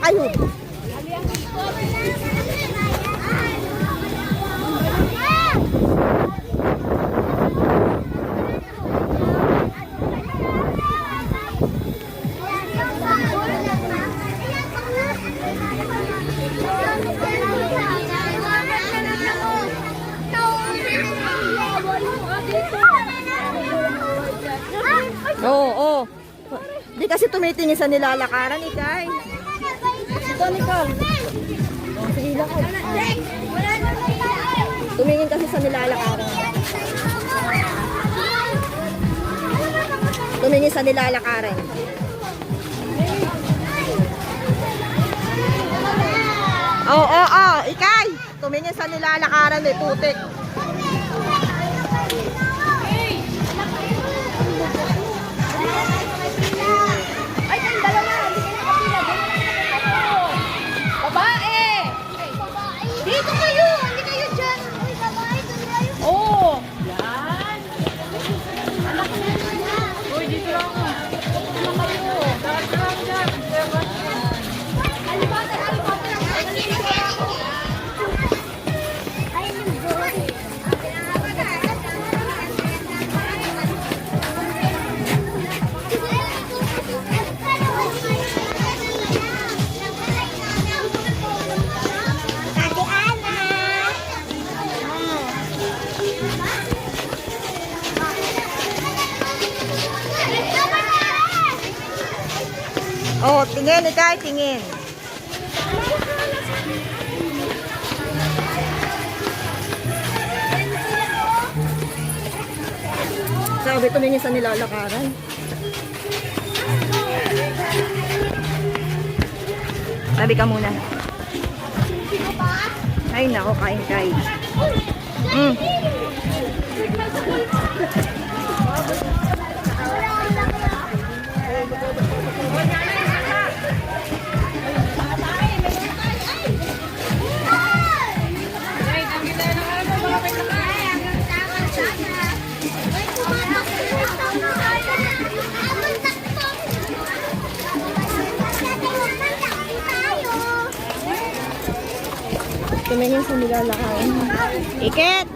kayo. Oo, oo. Di kasi tumitingin sa nilalakaran, Ikay. Ito, Nicole. Sige lang. Tumingin kasi sa nilalakaran. Tumingin sa nilalakaran. Oo, oo, oo. Ikay. Tumingin sa nilalakaran, may putik. Ay, kayong dalawa. Hindi kayo nakapila. Babae. Dito kayo. Hindi kayo dyan. Uy, babae. Doon kayo. Oo. Yan. Anak ko na. Uy, dito lang ako. Anak kayo. Darang dyan. Alibater, alibater. Ay, nag-boy. Oh, tingin, Ikay, tingin. Sabi, tumingin sa nilalakaran. Sabi ka muna. Ay, nako, kain, kain. Tumingin sa nilalakaran. Ikit!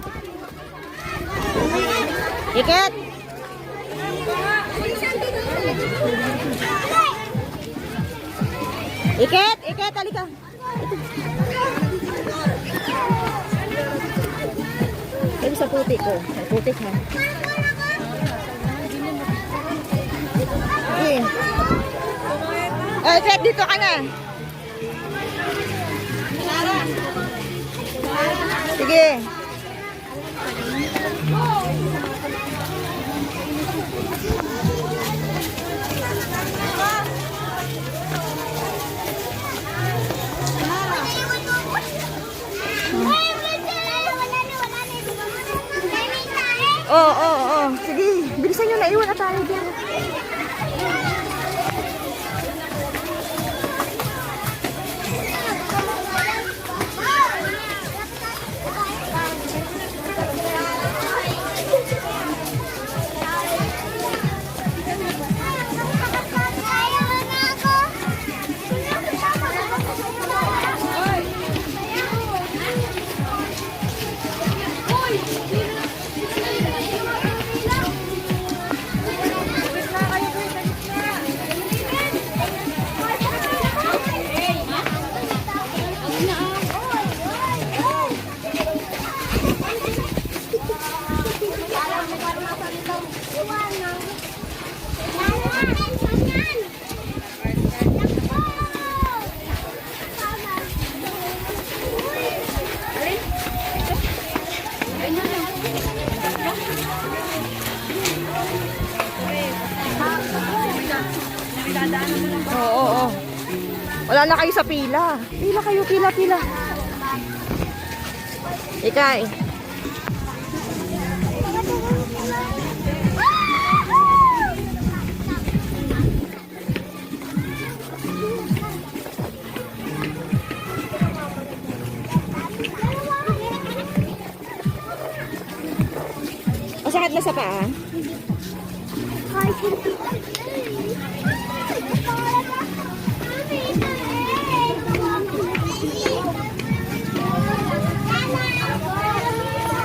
Ikit! Ikit! Ikit! Halika! Ito sa putik ko. Sa putik ha. Okay. Ikit! Dito ka na! Sige. Oo, oo, oo. Sige, bilisan nyo na. Iwan na tayo dyan. Oo, oo. Wala na kayo sa pila. Pila kayo, pila, pila. Ikay. Masakit na sa paa?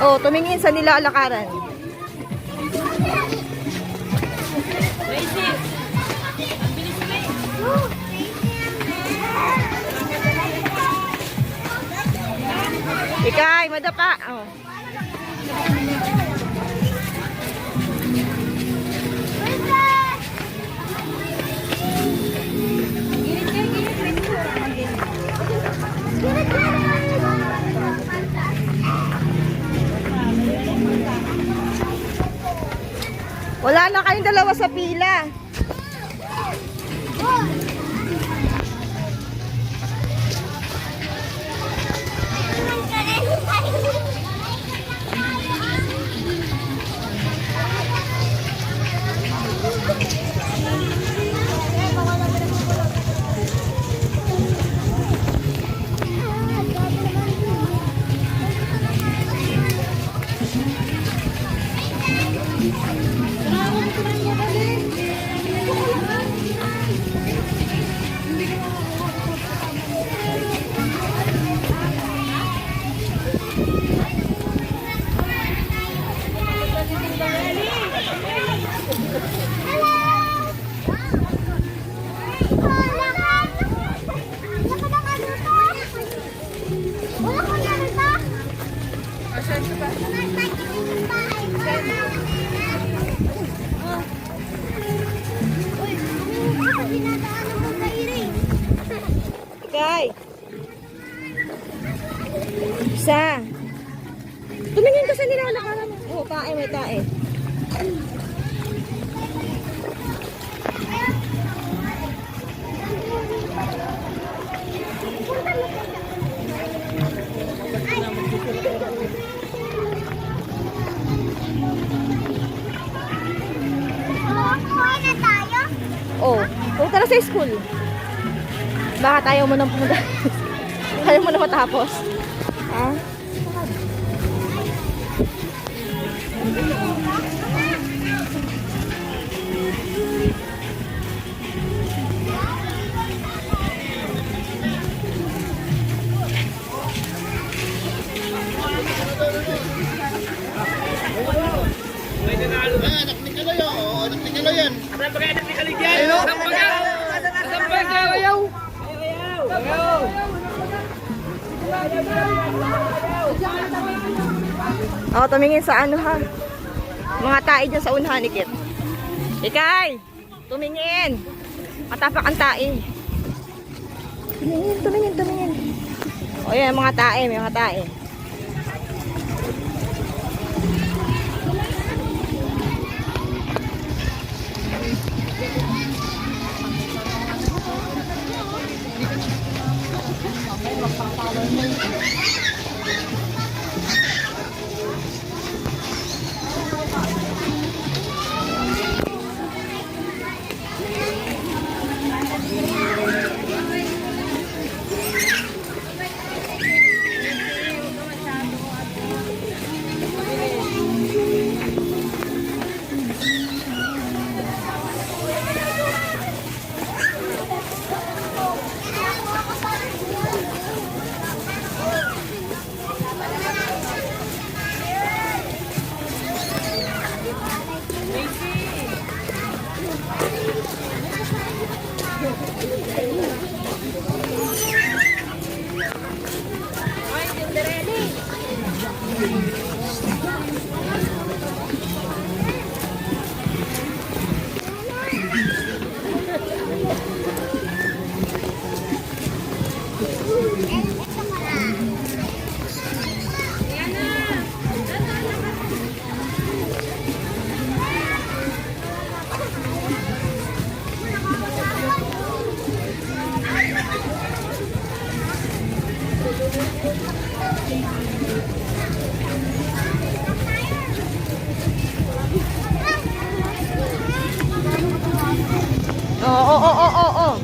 Oh, tumingin sa nilalakaran. Ikay, madapa. Oh. Wala na kayong dalawa sa pila. Ikay. Isa. Tumingin ka sa nilalakaran. Oh, tae, may tae. Oh, punta na sa school. Bakit ayaw mo nang pumunta? Ayaw mo na matapos? Ha? Anak ni Kaloy, oh. Anak ni Kaloy yan. Asan ba kayo anak ni Kaligyan? Asan ba kayo? Asan ba kayo? Ayaw! Ayaw! Oh, tumingin sa ano ha. Mga tae dyan sa unahan ni Kit. Ikay! Tumingin! Matapak ang tae. Tumingin, tumingin, tumingin. O yan, mga tae, may mga tae. Oo.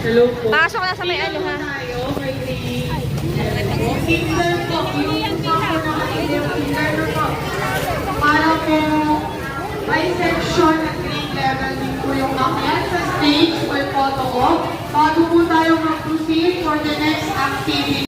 Hello po. Pasok na sa may ano ha. Finger po, yung sample na finger po. Para po may section at grade level din po yung akyat sa stage or photo ko. Bago po tayo mag-proceed for the next activity.